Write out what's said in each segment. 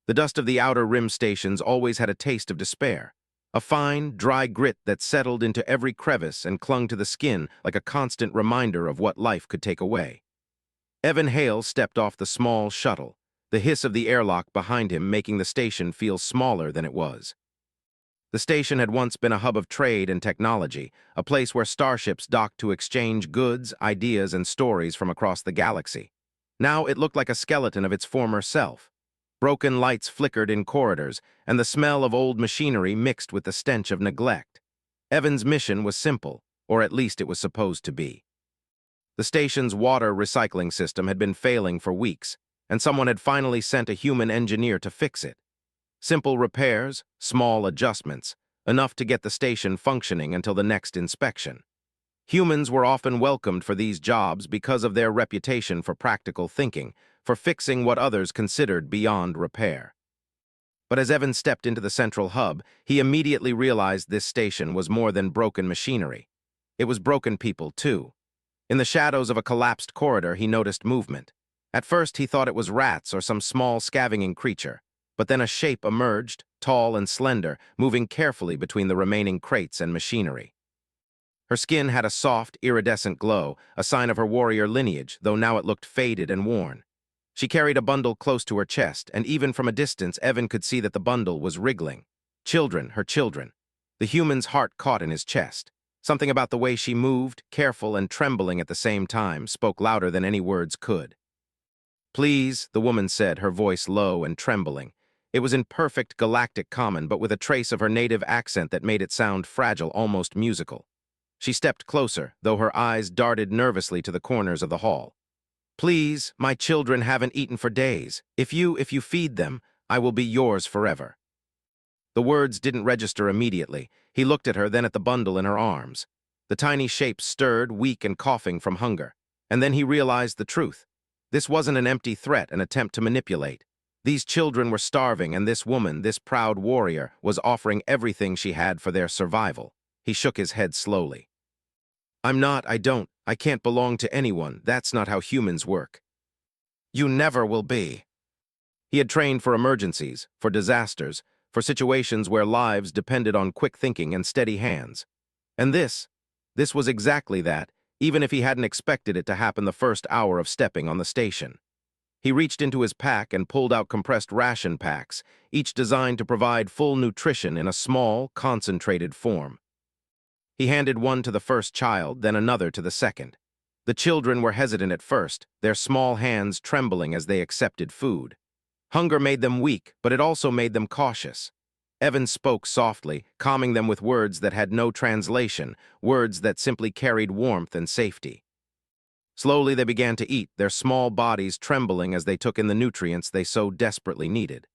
The dust of the outer rim stations always had a taste of despair, a fine, dry grit that settled into every crevice and clung to the skin like a constant reminder of what life could take away. Evan Hale stepped off the small shuttle, the hiss of the airlock behind him making the station feel smaller than it was. The station had once been a hub of trade and technology, a place where starships docked to exchange goods, ideas, and stories from across the galaxy. Now it looked like a skeleton of its former self. Broken lights flickered in corridors, and the smell of old machinery mixed with the stench of neglect. Evan's mission was simple, or at least it was supposed to be. The station's water recycling system had been failing for weeks, and someone had finally sent a human engineer to fix it. Simple repairs, small adjustments, enough to get the station functioning until the next inspection. Humans were often welcomed for these jobs because of their reputation for practical thinking, for fixing what others considered beyond repair. But as Evan stepped into the central hub, he immediately realized this station was more than broken machinery. It was broken people, too. In the shadows of a collapsed corridor, he noticed movement. At first, he thought it was rats or some small scavenging creature, but then a shape emerged, tall and slender, moving carefully between the remaining crates and machinery. Her skin had a soft, iridescent glow, a sign of her warrior lineage, though now it looked faded and worn. She carried a bundle close to her chest, and even from a distance, Evan could see that the bundle was wriggling. Children, her children. The human's heart caught in his chest. Something about the way she moved, careful and trembling at the same time, spoke louder than any words could. "Please," the woman said, her voice low and trembling. It was in perfect Galactic common, but with a trace of her native accent that made it sound fragile, almost musical. She stepped closer, though her eyes darted nervously to the corners of the hall. "Please, my children haven't eaten for days. If you feed them, I will be yours forever." The words didn't register immediately. He looked at her, then at the bundle in her arms. The tiny shape stirred, weak and coughing from hunger. And then he realized the truth. This wasn't an empty threat, an attempt to manipulate. These children were starving, and this woman, this proud warrior, was offering everything she had for their survival. He shook his head slowly. I can't belong to anyone. That's not how humans work." "You never will be." He had trained for emergencies, for disasters, for situations where lives depended on quick thinking and steady hands. And this was exactly that, even if he hadn't expected it to happen the first hour of stepping on the station. He reached into his pack and pulled out compressed ration packs, each designed to provide full nutrition in a small, concentrated form. He handed one to the first child, then another to the second. The children were hesitant at first, their small hands trembling as they accepted food. Hunger made them weak, but it also made them cautious. Evan spoke softly, calming them with words that had no translation, words that simply carried warmth and safety. Slowly they began to eat, their small bodies trembling as they took in the nutrients they so desperately needed.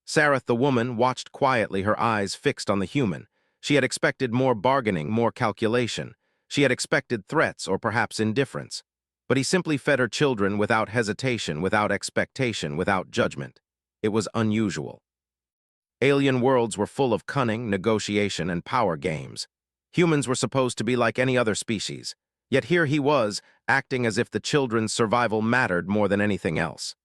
Sareth, the woman, watched quietly, her eyes fixed on the human. She had expected more bargaining, more calculation. She had expected threats or perhaps indifference. But he simply fed her children without hesitation, without expectation, without judgment. It was unusual. Alien worlds were full of cunning, negotiation, and power games. Humans were supposed to be like any other species. Yet here he was, acting as if the children's survival mattered more than anything else.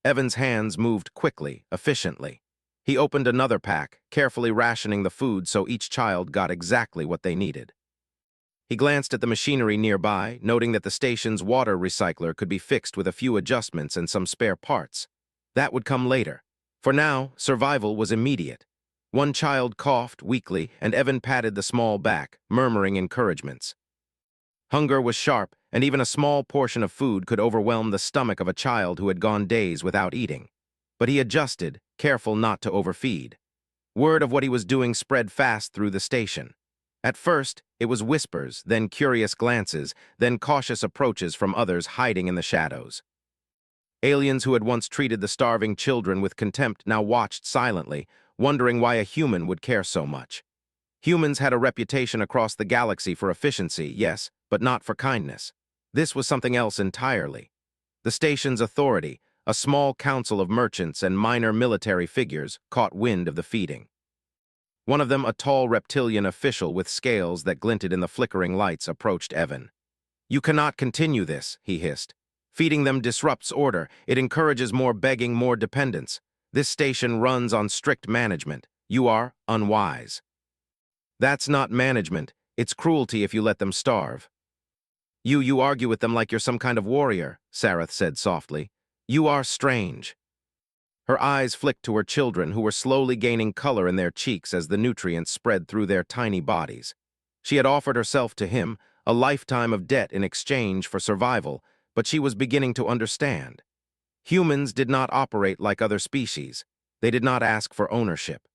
Evan's hands moved quickly, efficiently. He opened another pack, carefully rationing the food so each child got exactly what they needed. He glanced at the machinery nearby, noting that the station's water recycler could be fixed with a few adjustments and some spare parts. That would come later. For now, survival was immediate. One child coughed weakly, and Evan patted the small back, murmuring encouragements. Hunger was sharp, and even a small portion of food could overwhelm the stomach of a child who had gone days without eating. But he adjusted, careful not to overfeed. Word of what he was doing spread fast through the station. At first, it was whispers, then curious glances, then cautious approaches from others hiding in the shadows. Aliens who had once treated the starving children with contempt now watched silently, wondering why a human would care so much. Humans had a reputation across the galaxy for efficiency, yes, but not for kindness. This was something else entirely. The station's authority, a small council of merchants and minor military figures, caught wind of the feeding. One of them, a tall reptilian official with scales that glinted in the flickering lights, approached Evan. "You cannot continue this," he hissed. "Feeding them disrupts order. It encourages more begging, more dependence. This station runs on strict management. You are unwise. That's not management. It's cruelty if you let them starve. You argue with them like you're some kind of warrior, Sareth said softly. You are strange. Her eyes flicked to her children, who were slowly gaining color in their cheeks as the nutrients spread through their tiny bodies. She had offered herself to him, a lifetime of debt in exchange for survival, but she was beginning to understand. Humans did not operate like other species. They did not ask for ownership.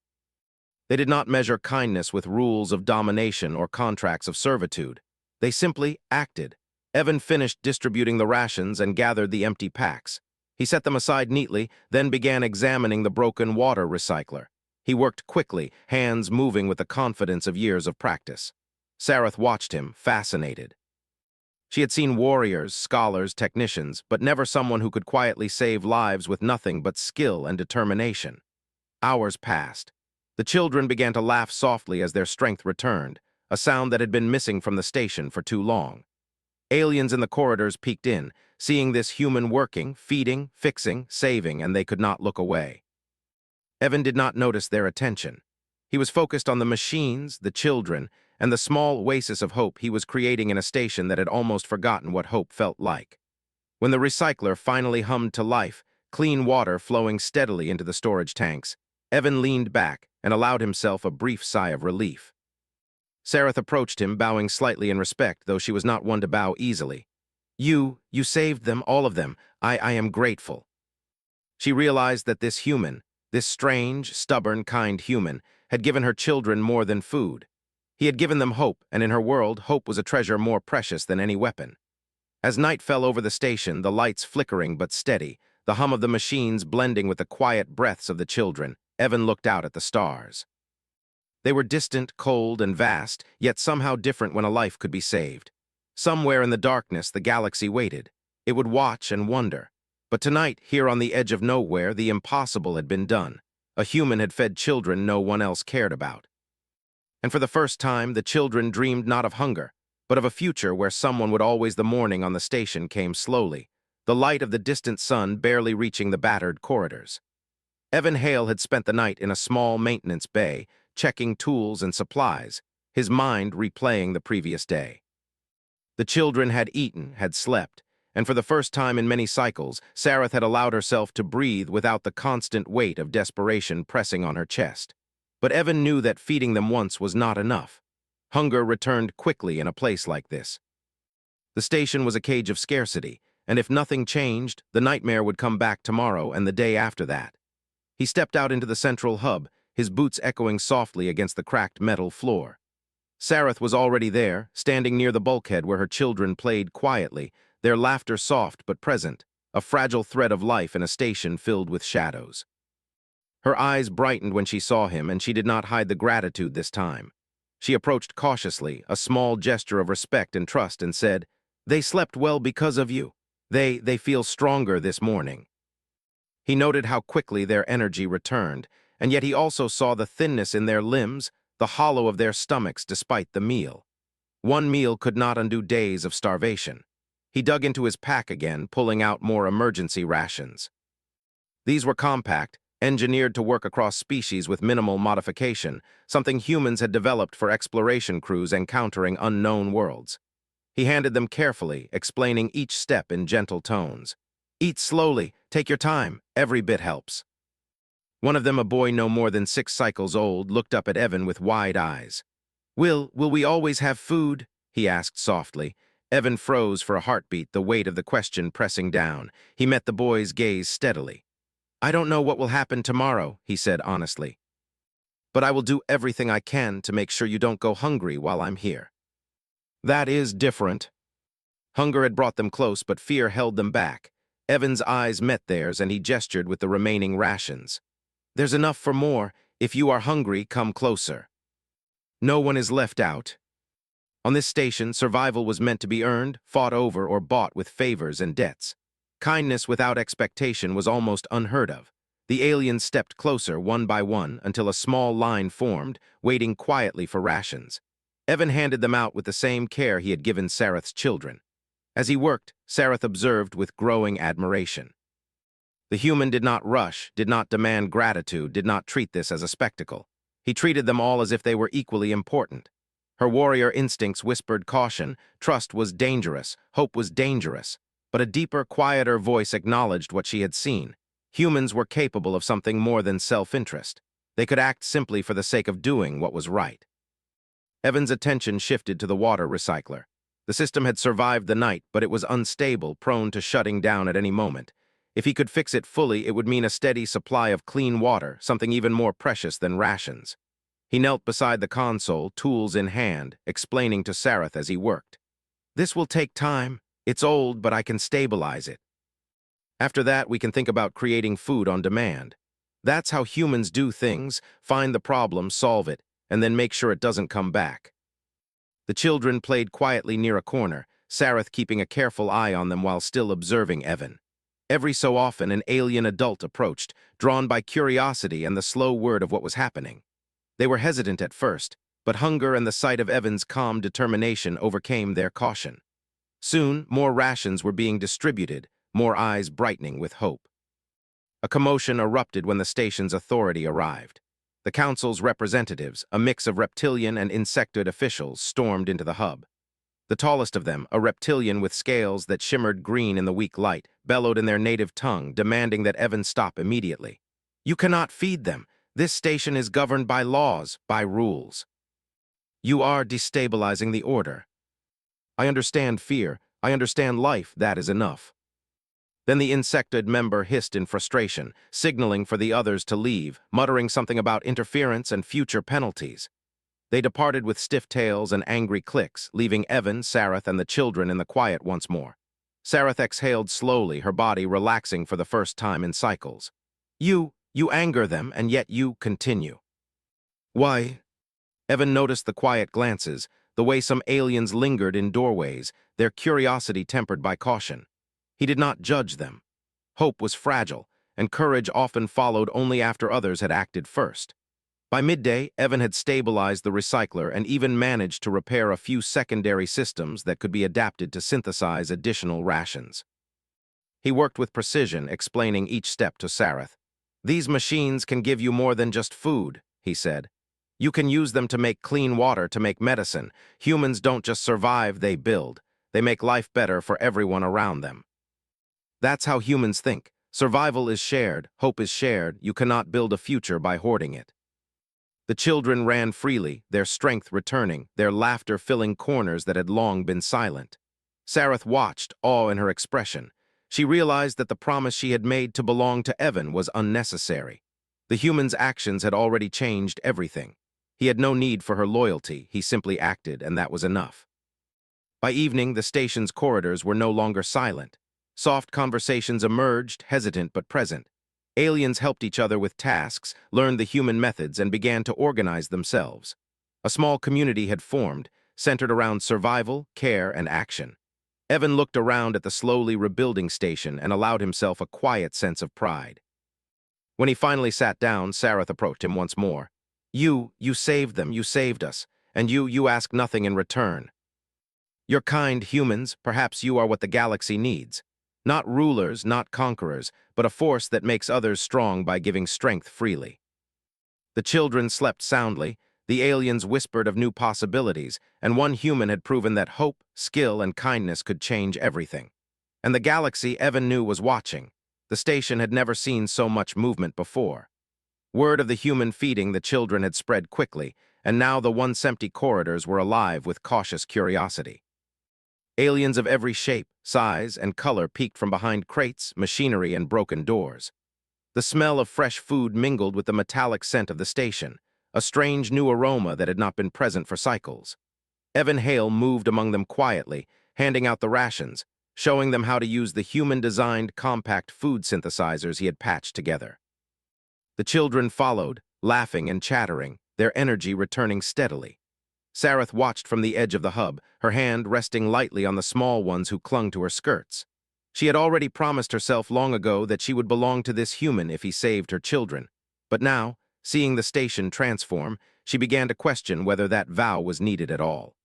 They did not measure kindness with rules of domination or contracts of servitude. They simply acted. Evan finished distributing the rations and gathered the empty packs. He set them aside neatly, then began examining the broken water recycler. He worked quickly, hands moving with the confidence of years of practice. Sareth watched him, fascinated. She had seen warriors, scholars, technicians, but never someone who could quietly save lives with nothing but skill and determination. Hours passed. The children began to laugh softly as their strength returned, a sound that had been missing from the station for too long. Aliens in the corridors peeked in, seeing this human working, feeding, fixing, saving, and they could not look away. Evan did not notice their attention. He was focused on the machines, the children, and the small oasis of hope he was creating in a station that had almost forgotten what hope felt like. When the recycler finally hummed to life, clean water flowing steadily into the storage tanks, Evan leaned back and allowed himself a brief sigh of relief. Sareth approached him, bowing slightly in respect, though she was not one to bow easily. You saved them, all of them. I am grateful. She realized that this human, this strange, stubborn, kind human, had given her children more than food. He had given them hope, and in her world, hope was a treasure more precious than any weapon. As night fell over the station, the lights flickering but steady, the hum of the machines blending with the quiet breaths of the children, Evan looked out at the stars. They were distant, cold, and vast, yet somehow different when a life could be saved. Somewhere in the darkness, the galaxy waited. It would watch and wonder. But tonight, here on the edge of nowhere, the impossible had been done. A human had fed children no one else cared about. And for the first time, the children dreamed not of hunger, but of a future where someone would always. The morning on the station came slowly, the light of the distant sun barely reaching the battered corridors. Evan Hale had spent the night in a small maintenance bay, checking tools and supplies, his mind replaying the previous day. The children had eaten, had slept, and for the first time in many cycles, Sareth had allowed herself to breathe without the constant weight of desperation pressing on her chest. But Evan knew that feeding them once was not enough. Hunger returned quickly in a place like this. The station was a cage of scarcity, and if nothing changed, the nightmare would come back tomorrow and the day after that. He stepped out into the central hub, his boots echoing softly against the cracked metal floor. Sareth was already there, standing near the bulkhead where her children played quietly, their laughter soft but present, a fragile thread of life in a station filled with shadows. Her eyes brightened when she saw him, and she did not hide the gratitude this time. She approached cautiously, a small gesture of respect and trust, and said, "They slept well because of you. They feel stronger this morning." He noted how quickly their energy returned, and yet he also saw the thinness in their limbs, the hollow of their stomachs despite the meal. One meal could not undo days of starvation. He dug into his pack again, pulling out more emergency rations. These were compact, engineered to work across species with minimal modification, something humans had developed for exploration crews encountering unknown worlds. He handed them carefully, explaining each step in gentle tones. "Eat slowly, take your time, every bit helps." One of them, a boy no more than 6 cycles old, looked up at Evan with wide eyes. Will we always have food?" he asked softly. Evan froze for a heartbeat, the weight of the question pressing down. He met the boy's gaze steadily. "I don't know what will happen tomorrow," he said honestly. "But I will do everything I can to make sure you don't go hungry while I'm here." "That is different." Hunger had brought them close, but fear held them back. Evan's eyes met theirs, and he gestured with the remaining rations. "There's enough for more. If you are hungry, come closer." No one is left out. On this station, survival was meant to be earned, fought over, or bought with favors and debts. Kindness without expectation was almost unheard of. The aliens stepped closer, one by one, until a small line formed, waiting quietly for rations. Evan handed them out with the same care he had given Sareth's children. As he worked, Sareth observed with growing admiration. The human did not rush, did not demand gratitude, did not treat this as a spectacle. He treated them all as if they were equally important. Her warrior instincts whispered caution, trust was dangerous, hope was dangerous, but a deeper, quieter voice acknowledged what she had seen. Humans were capable of something more than self-interest. They could act simply for the sake of doing what was right. Evan's attention shifted to the water recycler. The system had survived the night, but it was unstable, prone to shutting down at any moment. If he could fix it fully, it would mean a steady supply of clean water, something even more precious than rations. He knelt beside the console, tools in hand, explaining to Sareth as he worked. "This will take time. It's old, but I can stabilize it. After that, we can think about creating food on demand. That's how humans do things, find the problem, solve it, and then make sure it doesn't come back." The children played quietly near a corner, Sareth keeping a careful eye on them while still observing Evan. Every so often, an alien adult approached, drawn by curiosity and the slow word of what was happening. They were hesitant at first, but hunger and the sight of Evan's calm determination overcame their caution. Soon, more rations were being distributed, more eyes brightening with hope. A commotion erupted when the station's authority arrived. The council's representatives, a mix of reptilian and insectoid officials, stormed into the hub. The tallest of them, a reptilian with scales that shimmered green in the weak light, bellowed in their native tongue, demanding that Evan stop immediately. "You cannot feed them. This station is governed by laws, by rules. You are destabilizing the order. I understand fear. I understand life. That is enough." Then the insectoid member hissed in frustration, signaling for the others to leave, muttering something about interference and future penalties. They departed with stiff tails and angry clicks, leaving Evan, Sareth, and the children in the quiet once more. Sareth exhaled slowly, her body relaxing for the first time in cycles. You anger them, and yet you continue." "Why?" Evan noticed the quiet glances, the way some aliens lingered in doorways, their curiosity tempered by caution. He did not judge them. Hope was fragile, and courage often followed only after others had acted first. By midday, Evan had stabilized the recycler and even managed to repair a few secondary systems that could be adapted to synthesize additional rations. He worked with precision, explaining each step to Sareth. "These machines can give you more than just food," he said. "You can use them to make clean water, to make medicine. Humans don't just survive, they build. They make life better for everyone around them. That's how humans think. Survival is shared, hope is shared. You cannot build a future by hoarding it." The children ran freely, their strength returning, their laughter filling corners that had long been silent. Sareth watched, awe in her expression. She realized that the promise she had made to belong to Evan was unnecessary. The human's actions had already changed everything. He had no need for her loyalty, he simply acted, and that was enough. By evening, the station's corridors were no longer silent. Soft conversations emerged, hesitant but present. Aliens helped each other with tasks, learned the human methods, and began to organize themselves. A small community had formed, centered around survival, care, and action. Evan looked around at the slowly rebuilding station and allowed himself a quiet sense of pride. When he finally sat down, Sareth approached him once more. You saved them, you saved us, and you ask nothing in return. You're kind humans, perhaps you are what the galaxy needs. Not rulers, not conquerors, but a force that makes others strong by giving strength freely." The children slept soundly, the aliens whispered of new possibilities, and one human had proven that hope, skill, and kindness could change everything. And the galaxy Evan knew was watching. The station had never seen so much movement before. Word of the human feeding the children had spread quickly, and now the once empty corridors were alive with cautious curiosity. Aliens of every shape, size, and color peeked from behind crates, machinery, and broken doors. The smell of fresh food mingled with the metallic scent of the station, a strange new aroma that had not been present for cycles. Evan Hale moved among them quietly, handing out the rations, showing them how to use the human-designed compact food synthesizers he had patched together. The children followed, laughing and chattering, their energy returning steadily. Sareth watched from the edge of the hub, her hand resting lightly on the small ones who clung to her skirts. She had already promised herself long ago that she would belong to this human if he saved her children. But now, seeing the station transform, she began to question whether that vow was needed at all.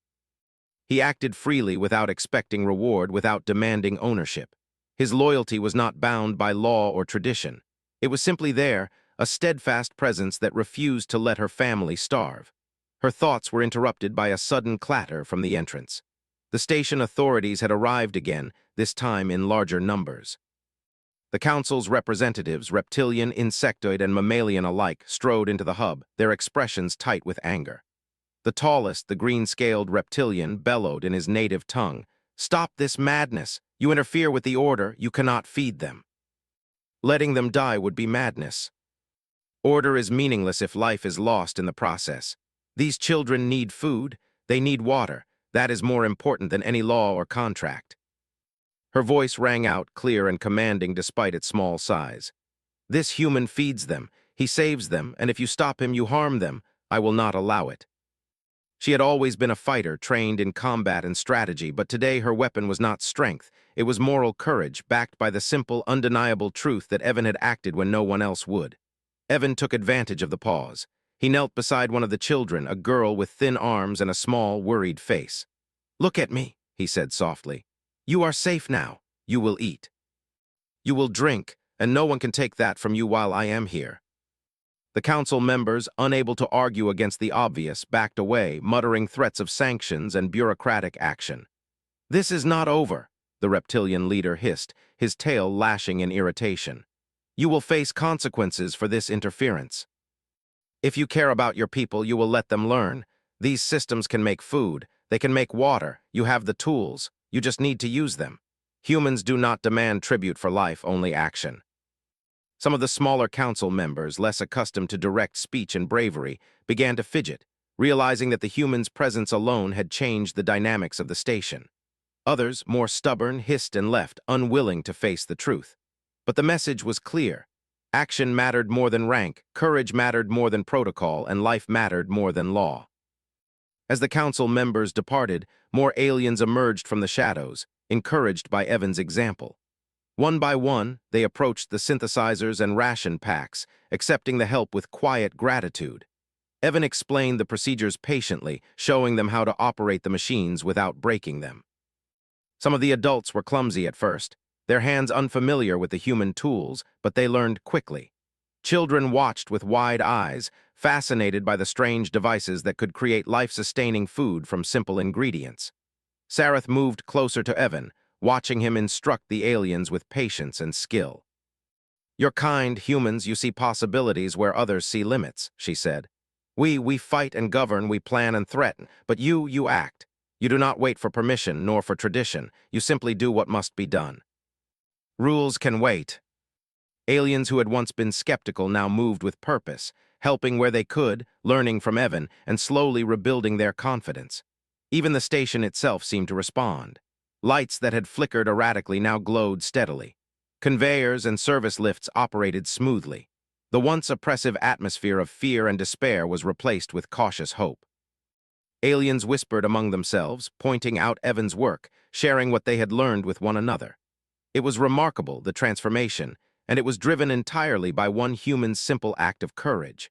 He acted freely without expecting reward, without demanding ownership. His loyalty was not bound by law or tradition. It was simply there, a steadfast presence that refused to let her family starve. Her thoughts were interrupted by a sudden clatter from the entrance. The station authorities had arrived again, this time in larger numbers. The council's representatives, reptilian, insectoid, and mammalian alike, strode into the hub, their expressions tight with anger. The tallest, the green-scaled reptilian, bellowed in his native tongue, "Stop this madness! You interfere with the order, you cannot feed them. Letting them die would be madness. Order is meaningless if life is lost in the process. These children need food, they need water. That is more important than any law or contract." Her voice rang out, clear and commanding despite its small size. "This human feeds them, he saves them, and if you stop him, you harm them. I will not allow it." She had always been a fighter, trained in combat and strategy, but today her weapon was not strength. It was moral courage, backed by the simple, undeniable truth that Evan had acted when no one else would. Evan took advantage of the pause. He knelt beside one of the children, a girl with thin arms and a small, worried face. "Look at me," he said softly. "You are safe now. You will eat. You will drink, and no one can take that from you while I am here." The council members, unable to argue against the obvious, backed away, muttering threats of sanctions and bureaucratic action. "This is not over," the reptilian leader hissed, his tail lashing in irritation. "You will face consequences for this interference. If you care about your people, you will let them learn. These systems can make food, they can make water, you have the tools, you just need to use them. Humans do not demand tribute for life, only action." Some of the smaller council members, less accustomed to direct speech and bravery, began to fidget, realizing that the human's presence alone had changed the dynamics of the station. Others, more stubborn, hissed and left, unwilling to face the truth. But the message was clear. Action mattered more than rank, courage mattered more than protocol, and life mattered more than law. As the council members departed, more aliens emerged from the shadows, encouraged by Evan's example. One by one, they approached the synthesizers and ration packs, accepting the help with quiet gratitude. Evan explained the procedures patiently, showing them how to operate the machines without breaking them. Some of the adults were clumsy at first, their hands unfamiliar with the human tools, but they learned quickly. Children watched with wide eyes, fascinated by the strange devices that could create life-sustaining food from simple ingredients. Sareth moved closer to Evan, watching him instruct the aliens with patience and skill. "You're kind, humans, you see possibilities where others see limits," she said. We fight and govern, we plan and threaten, but you act. You do not wait for permission nor for tradition, you simply do what must be done. Rules can wait." Aliens who had once been skeptical now moved with purpose, helping where they could, learning from Evan, and slowly rebuilding their confidence. Even the station itself seemed to respond. Lights that had flickered erratically now glowed steadily. Conveyors and service lifts operated smoothly. The once oppressive atmosphere of fear and despair was replaced with cautious hope. Aliens whispered among themselves, pointing out Evan's work, sharing what they had learned with one another. It was remarkable, the transformation, and it was driven entirely by one human's simple act of courage.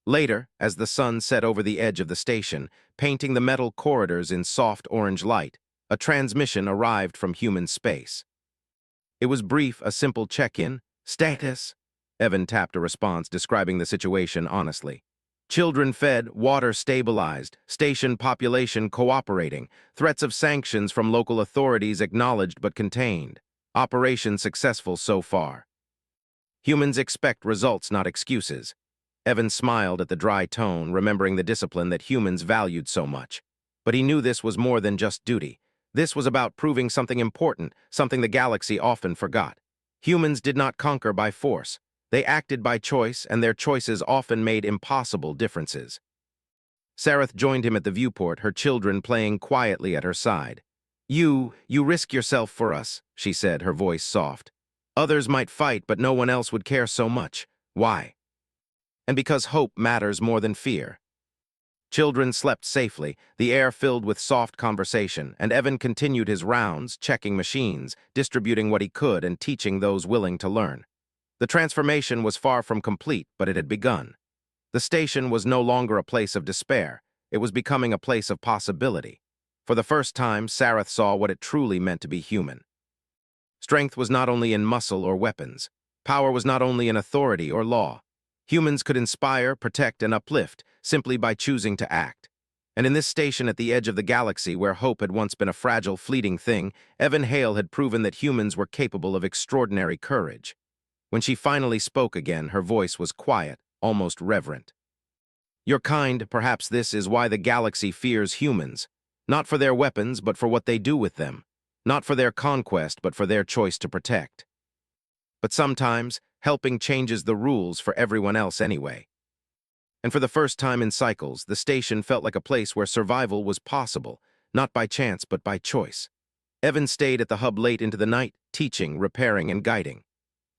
Later, as the sun set over the edge of the station, painting the metal corridors in soft orange light, a transmission arrived from human space. It was brief, a simple check-in. "Status?" Evan tapped a response describing the situation honestly. "Children fed, water stabilized, station population cooperating, threats of sanctions from local authorities acknowledged but contained. Operation successful so far." Humans expect results, not excuses. Evan smiled at the dry tone, remembering the discipline that humans valued so much. But he knew this was more than just duty. This was about proving something important, something the galaxy often forgot. Humans did not conquer by force. They acted by choice, and their choices often made impossible differences. Sareth joined him at the viewport, her children playing quietly at her side. You risk yourself for us," she said, her voice soft. "Others might fight, but no one else would care so much. Why?" "And because hope matters more than fear." Children slept safely, the air filled with soft conversation, and Evan continued his rounds, checking machines, distributing what he could, and teaching those willing to learn. The transformation was far from complete, but it had begun. The station was no longer a place of despair. It was becoming a place of possibility. For the first time, Sareth saw what it truly meant to be human. Strength was not only in muscle or weapons. Power was not only in authority or law. Humans could inspire, protect, and uplift simply by choosing to act. And in this station at the edge of the galaxy where hope had once been a fragile, fleeting thing, Evan Hale had proven that humans were capable of extraordinary courage. When she finally spoke again, her voice was quiet, almost reverent. Your kind, perhaps this is why the galaxy fears humans. Not for their weapons, but for what they do with them. Not for their conquest, but for their choice to protect. But sometimes, helping changes the rules for everyone else anyway. And for the first time in cycles, the station felt like a place where survival was possible, not by chance but by choice. Evan stayed at the hub late into the night, teaching, repairing, and guiding.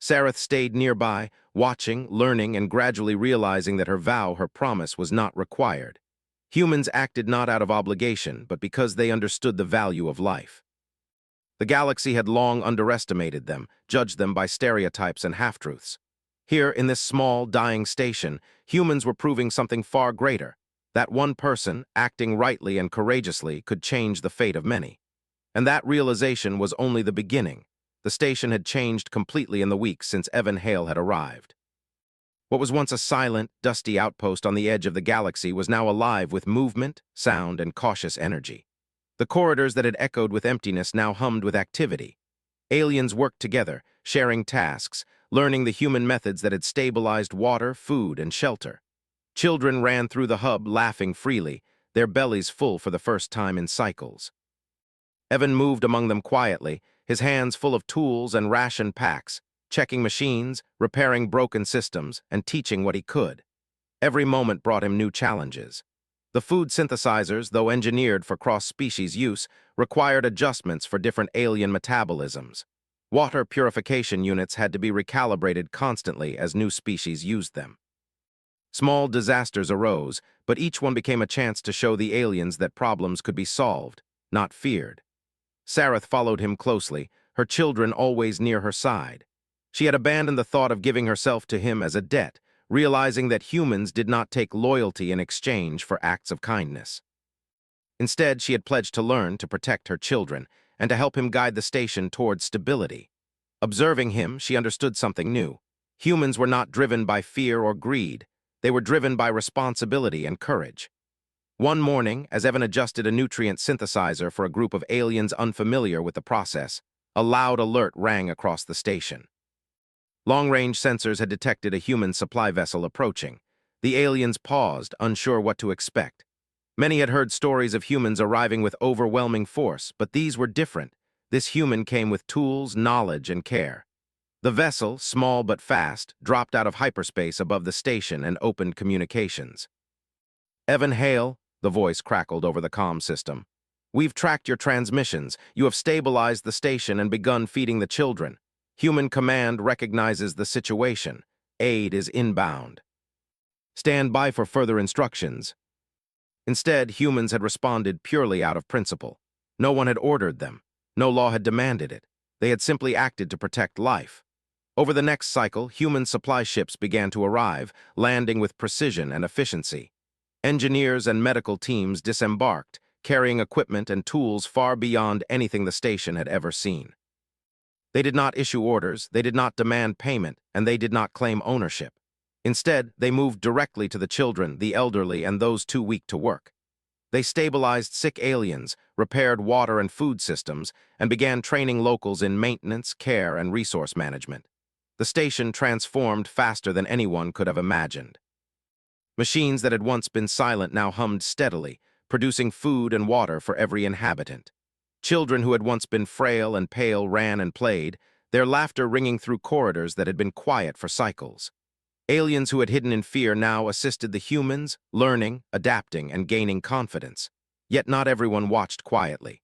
Sareth stayed nearby, watching, learning, and gradually realizing that her vow, her promise, was not required. Humans acted not out of obligation, but because they understood the value of life. The galaxy had long underestimated them, judged them by stereotypes and half-truths. Here, in this small, dying station, humans were proving something far greater. That one person, acting rightly and courageously, could change the fate of many. And that realization was only the beginning. The station had changed completely in the weeks since Evan Hale had arrived. What was once a silent, dusty outpost on the edge of the galaxy was now alive with movement, sound, and cautious energy. The corridors that had echoed with emptiness now hummed with activity. Aliens worked together, sharing tasks, learning the human methods that had stabilized water, food, and shelter. Children ran through the hub, laughing freely, their bellies full for the first time in cycles. Evan moved among them quietly, his hands full of tools and ration packs, checking machines, repairing broken systems, and teaching what he could. Every moment brought him new challenges. The food synthesizers, though engineered for cross-species use, required adjustments for different alien metabolisms. Water purification units had to be recalibrated constantly as new species used them. Small disasters arose, but each one became a chance to show the aliens that problems could be solved, not feared. Sareth followed him closely, her children always near her side. She had abandoned the thought of giving herself to him as a debt, realizing that humans did not take loyalty in exchange for acts of kindness. Instead, she had pledged to learn to protect her children and to help him guide the station towards stability. Observing him, she understood something new. Humans were not driven by fear or greed. They were driven by responsibility and courage. One morning, as Evan adjusted a nutrient synthesizer for a group of aliens unfamiliar with the process, a loud alert rang across the station. Long-range sensors had detected a human supply vessel approaching. The aliens paused, unsure what to expect. Many had heard stories of humans arriving with overwhelming force, but these were different. This human came with tools, knowledge, and care. The vessel, small but fast, dropped out of hyperspace above the station and opened communications. Evan Hale, the voice crackled over the comm system. We've tracked your transmissions. You have stabilized the station and begun feeding the children. Human command recognizes the situation. Aid is inbound. Stand by for further instructions. Instead, humans had responded purely out of principle. No one had ordered them. No law had demanded it. They had simply acted to protect life. Over the next cycle, human supply ships began to arrive, landing with precision and efficiency. Engineers and medical teams disembarked, carrying equipment and tools far beyond anything the station had ever seen. They did not issue orders, they did not demand payment, and they did not claim ownership. Instead, they moved directly to the children, the elderly, and those too weak to work. They stabilized sick aliens, repaired water and food systems, and began training locals in maintenance, care, and resource management. The station transformed faster than anyone could have imagined. Machines that had once been silent now hummed steadily, producing food and water for every inhabitant. Children who had once been frail and pale ran and played, their laughter ringing through corridors that had been quiet for cycles. Aliens who had hidden in fear now assisted the humans, learning, adapting, and gaining confidence. Yet not everyone watched quietly.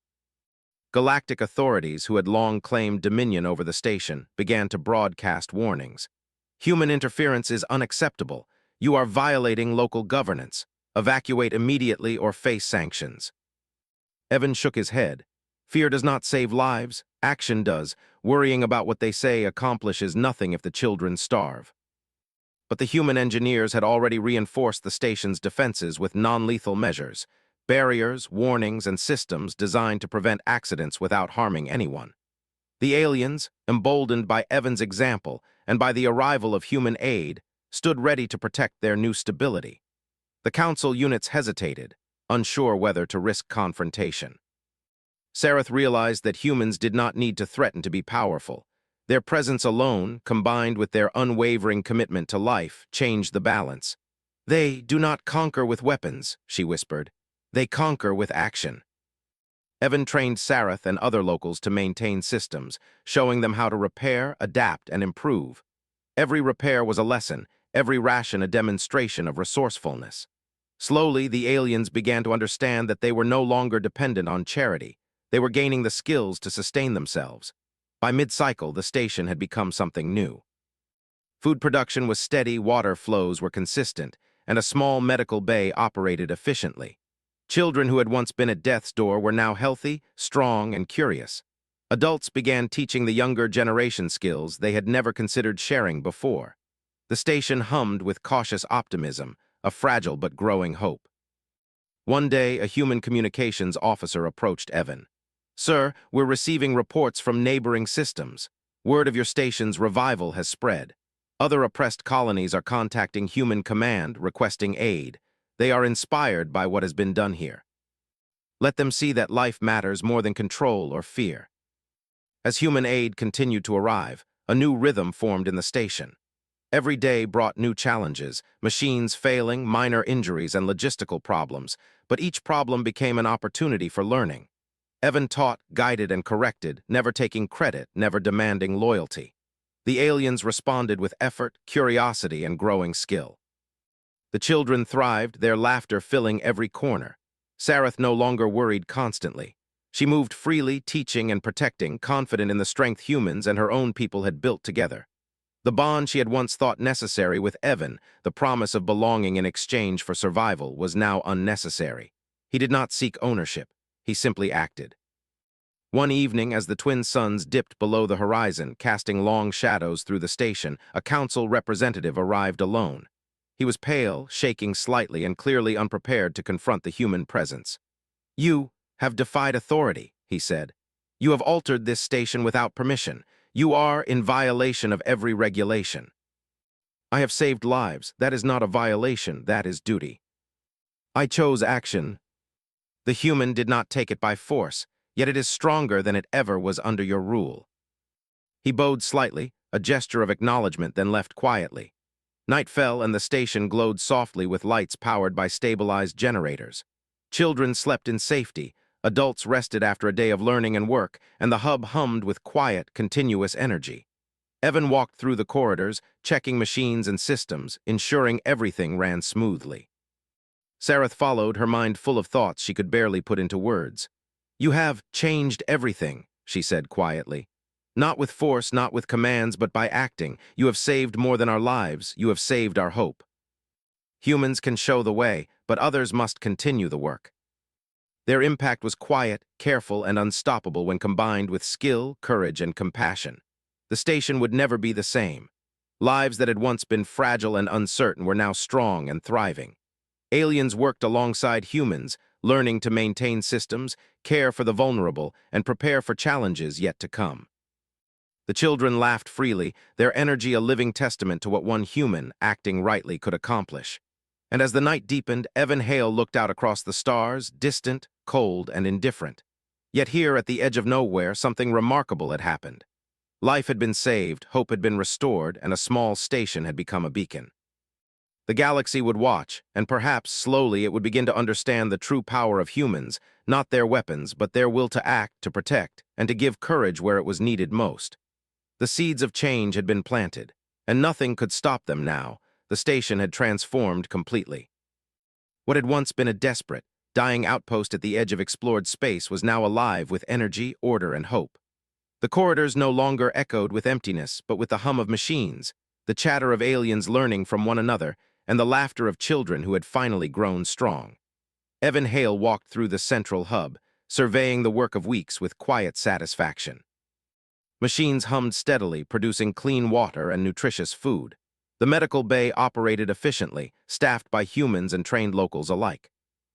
Galactic authorities, who had long claimed dominion over the station, began to broadcast warnings. Human interference is unacceptable. You are violating local governance. Evacuate immediately or face sanctions. Evan shook his head. Fear does not save lives, action does. Worrying about what they say accomplishes nothing if the children starve. But the human engineers had already reinforced the station's defenses with non-lethal measures, barriers, warnings, and systems designed to prevent accidents without harming anyone. The aliens, emboldened by Evan's example and by the arrival of human aid, stood ready to protect their new stability. The council units hesitated, unsure whether to risk confrontation. Sareth realized that humans did not need to threaten to be powerful. Their presence alone, combined with their unwavering commitment to life, changed the balance. "They do not conquer with weapons," she whispered. "They conquer with action." Evan trained Sareth and other locals to maintain systems, showing them how to repair, adapt, and improve. Every repair was a lesson, every ration a demonstration of resourcefulness. Slowly, the aliens began to understand that they were no longer dependent on charity. They were gaining the skills to sustain themselves. By mid-cycle, the station had become something new. Food production was steady, water flows were consistent, and a small medical bay operated efficiently. Children who had once been at death's door were now healthy, strong, and curious. Adults began teaching the younger generation skills they had never considered sharing before. The station hummed with cautious optimism, a fragile but growing hope. One day, a human communications officer approached Evan. "Sir, we're receiving reports from neighboring systems. Word of your station's revival has spread. Other oppressed colonies are contacting Human Command, requesting aid. They are inspired by what has been done here. Let them see that life matters more than control or fear." As human aid continued to arrive, a new rhythm formed in the station. Every day brought new challenges, machines failing, minor injuries, and logistical problems, but each problem became an opportunity for learning. Evan taught, guided, and corrected, never taking credit, never demanding loyalty. The aliens responded with effort, curiosity, and growing skill. The children thrived, their laughter filling every corner. Sareth no longer worried constantly. She moved freely, teaching and protecting, confident in the strength humans and her own people had built together. The bond she had once thought necessary with Evan, the promise of belonging in exchange for survival, was now unnecessary. He did not seek ownership. He simply acted. One evening, as the twin suns dipped below the horizon, casting long shadows through the station, a council representative arrived alone. He was pale, shaking slightly, and clearly unprepared to confront the human presence. "You have defied authority," he said. "You have altered this station without permission. You are in violation of every regulation." "I have saved lives. That is not a violation, that is duty. I chose action." "The human did not take it by force, yet it is stronger than it ever was under your rule." He bowed slightly, a gesture of acknowledgement, then left quietly. Night fell and the station glowed softly with lights powered by stabilized generators. Children slept in safety, adults rested after a day of learning and work, and the hub hummed with quiet, continuous energy. Evan walked through the corridors, checking machines and systems, ensuring everything ran smoothly. Sareth followed, her mind full of thoughts she could barely put into words. "You have changed everything," she said quietly. "Not with force, not with commands, but by acting. You have saved more than our lives. You have saved our hope. Humans can show the way, but others must continue the work." Their impact was quiet, careful, and unstoppable when combined with skill, courage, and compassion. The station would never be the same. Lives that had once been fragile and uncertain were now strong and thriving. Aliens worked alongside humans, learning to maintain systems, care for the vulnerable, and prepare for challenges yet to come. The children laughed freely, their energy a living testament to what one human, acting rightly, could accomplish. And as the night deepened, Evan Hale looked out across the stars, distant, cold, and indifferent. Yet here, at the edge of nowhere, something remarkable had happened. Life had been saved, hope had been restored, and a small station had become a beacon. The galaxy would watch, and perhaps, slowly, it would begin to understand the true power of humans, not their weapons, but their will to act, to protect, and to give courage where it was needed most. The seeds of change had been planted, and nothing could stop them now. The station had transformed completely. What had once been a desperate, dying outpost at the edge of explored space was now alive with energy, order, and hope. The corridors no longer echoed with emptiness, but with the hum of machines, the chatter of aliens learning from one another, and the laughter of children who had finally grown strong. Evan Hale walked through the central hub, surveying the work of weeks with quiet satisfaction. Machines hummed steadily, producing clean water and nutritious food. The medical bay operated efficiently, staffed by humans and trained locals alike.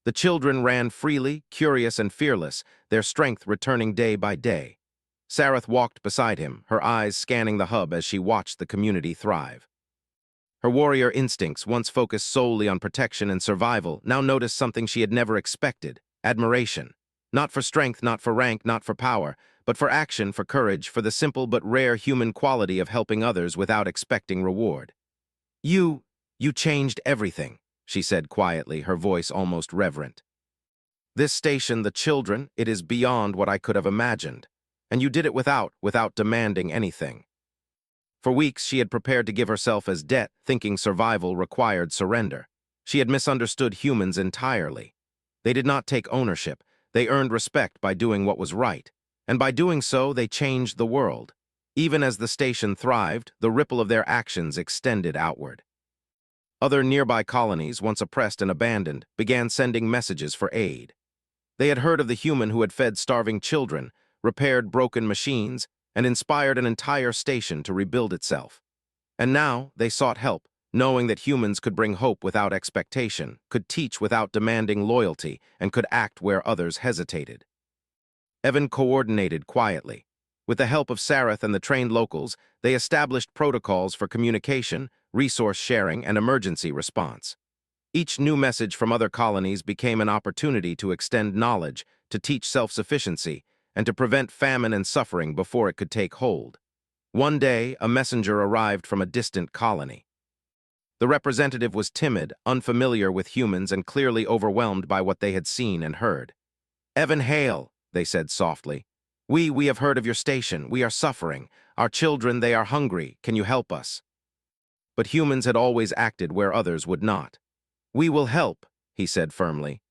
The children ran freely, curious and fearless, their strength returning day by day. Sareth walked beside him, her eyes scanning the hub as she watched the community thrive. Her warrior instincts, once focused solely on protection and survival, now noticed something she had never expected: admiration. Not for strength, not for rank, not for power, but for action, for courage, for the simple but rare human quality of helping others without expecting reward. You changed everything, she said quietly, her voice almost reverent. This station, the children, it is beyond what I could have imagined. And you did it without demanding anything. For weeks, she had prepared to give herself as debt, thinking survival required surrender. She had misunderstood humans entirely. They did not take ownership. They earned respect by doing what was right. And by doing so, they changed the world. Even as the station thrived, the ripple of their actions extended outward. Other nearby colonies, once oppressed and abandoned, began sending messages for aid. They had heard of the human who had fed starving children, repaired broken machines, and inspired an entire station to rebuild itself. And now they sought help, knowing that humans could bring hope without expectation, could teach without demanding loyalty, and could act where others hesitated. Evan coordinated quietly. With the help of Sareth and the trained locals, they established protocols for communication, resource sharing, and emergency response. Each new message from other colonies became an opportunity to extend knowledge, to teach self-sufficiency, and to prevent famine and suffering before it could take hold. One day, a messenger arrived from a distant colony. The representative was timid, unfamiliar with humans, and clearly overwhelmed by what they had seen and heard. "Evan Hale," they said softly. We have heard of your station. We are suffering. Our children, they are hungry. Can you help us?" But humans had always acted where others would not. "We will help," he said firmly.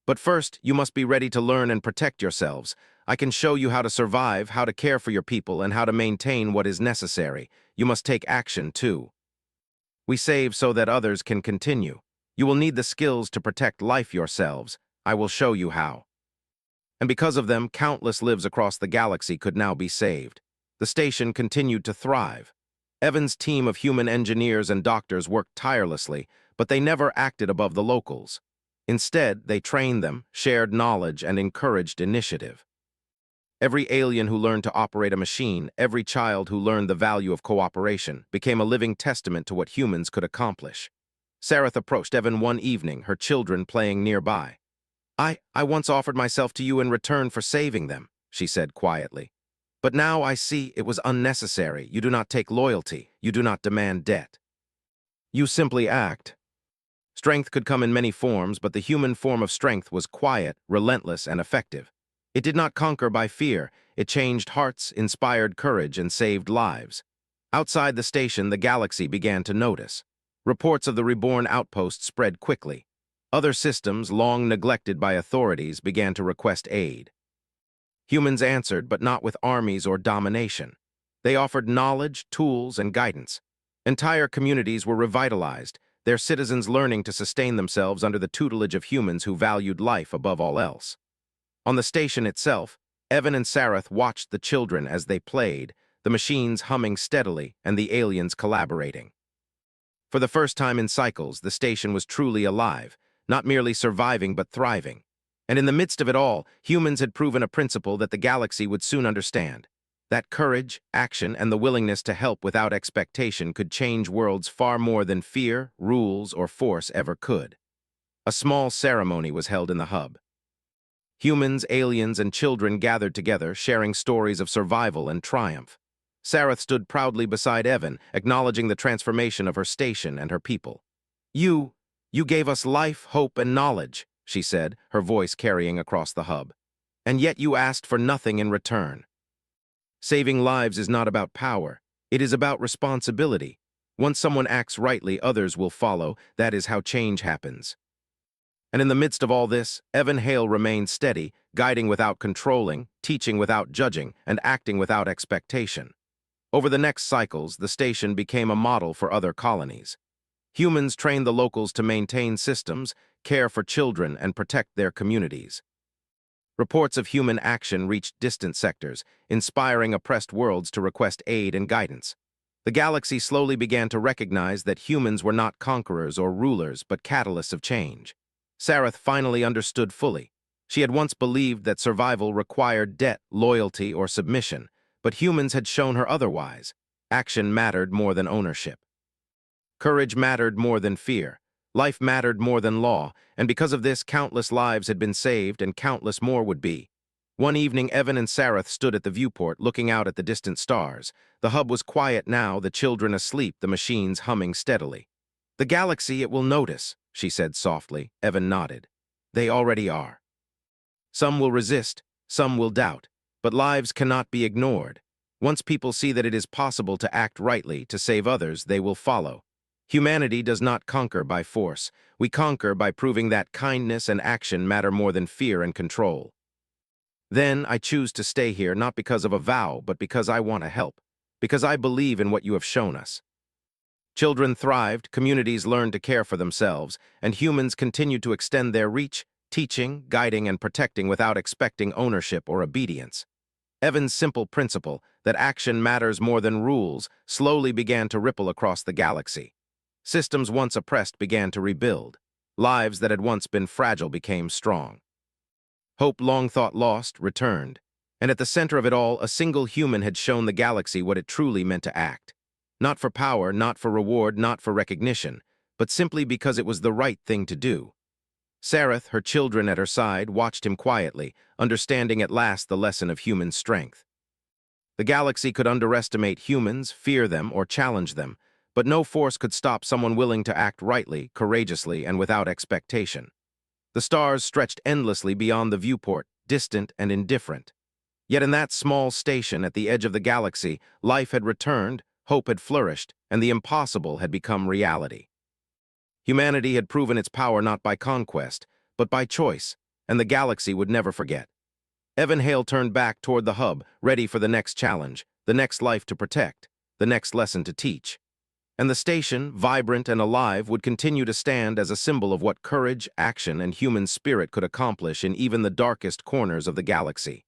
"But first, you must be ready to learn and protect yourselves. I can show you how to survive, how to care for your people, and how to maintain what is necessary. You must take action, too. We save so that others can continue. You will need the skills to protect life yourselves. I will show you how." And because of them, countless lives across the galaxy could now be saved. The station continued to thrive. Evan's team of human engineers and doctors worked tirelessly, but they never acted above the locals. Instead, they trained them, shared knowledge, and encouraged initiative. Every alien who learned to operate a machine, every child who learned the value of cooperation, became a living testament to what humans could accomplish. Sareth approached Evan one evening, her children playing nearby. I once offered myself to you in return for saving them," she said quietly. "But now I see it was unnecessary. You do not take loyalty. You do not demand debt. You simply act." Strength could come in many forms, but the human form of strength was quiet, relentless, and effective. It did not conquer by fear. It changed hearts, inspired courage, and saved lives. Outside the station, the galaxy began to notice. Reports of the reborn outpost spread quickly. Other systems, long neglected by authorities, began to request aid. Humans answered, but not with armies or domination. They offered knowledge, tools, and guidance. Entire communities were revitalized, their citizens learning to sustain themselves under the tutelage of humans who valued life above all else. On the station itself, Evan and Sareth watched the children as they played, the machines humming steadily and the aliens collaborating. For the first time in cycles, the station was truly alive, not merely surviving but thriving. And in the midst of it all, humans had proven a principle that the galaxy would soon understand: that courage, action, and the willingness to help without expectation could change worlds far more than fear, rules, or force ever could. A small ceremony was held in the hub. Humans, aliens, and children gathered together, sharing stories of survival and triumph. Sareth stood proudly beside Evan, acknowledging the transformation of her station and her people. You gave us life, hope, and knowledge," she said, her voice carrying across the hub. "And yet you asked for nothing in return. Saving lives is not about power. It is about responsibility. Once someone acts rightly, others will follow. That is how change happens." And in the midst of all this, Evan Hale remained steady, guiding without controlling, teaching without judging, and acting without expectation. Over the next cycles, the station became a model for other colonies. Humans trained the locals to maintain systems, care for children, and protect their communities. Reports of human action reached distant sectors, inspiring oppressed worlds to request aid and guidance. The galaxy slowly began to recognize that humans were not conquerors or rulers, but catalysts of change. Sareth finally understood fully. She had once believed that survival required debt, loyalty, or submission, But humans had shown her otherwise. Action mattered more than ownership. Courage mattered more than fear. Life mattered more than law, and because of this, countless lives had been saved and countless more would be. One evening, Evan and Sareth stood at the viewport, looking out at the distant stars. The hub was quiet now, the children asleep, the machines humming steadily. "The galaxy it will notice," she said softly. Evan nodded. "They already are. Some will resist, some will doubt, but lives cannot be ignored. Once people see that it is possible to act rightly, to save others, they will follow. Humanity does not conquer by force. We conquer by proving that kindness and action matter more than fear and control. Then I choose to stay here not because of a vow, but because I want to help, because I believe in what you have shown us." Children thrived, communities learned to care for themselves, and humans continued to extend their reach, teaching, guiding, and protecting without expecting ownership or obedience. Evan's simple principle, that action matters more than rules, slowly began to ripple across the galaxy. Systems once oppressed began to rebuild. Lives that had once been fragile became strong. Hope long thought lost returned, and at the center of it all, a single human had shown the galaxy what it truly meant to act. Not for power, not for reward, not for recognition, but simply because it was the right thing to do. Sareth, her children at her side, watched him quietly, understanding at last the lesson of human strength. The galaxy could underestimate humans, fear them, or challenge them, but no force could stop someone willing to act rightly, courageously, and without expectation. The stars stretched endlessly beyond the viewport, distant and indifferent. Yet in that small station at the edge of the galaxy, life had returned, hope had flourished, and the impossible had become reality. Humanity had proven its power not by conquest, but by choice, and the galaxy would never forget. Evan Hale turned back toward the hub, ready for the next challenge, the next life to protect, the next lesson to teach. And the station, vibrant and alive, would continue to stand as a symbol of what courage, action, and human spirit could accomplish in even the darkest corners of the galaxy.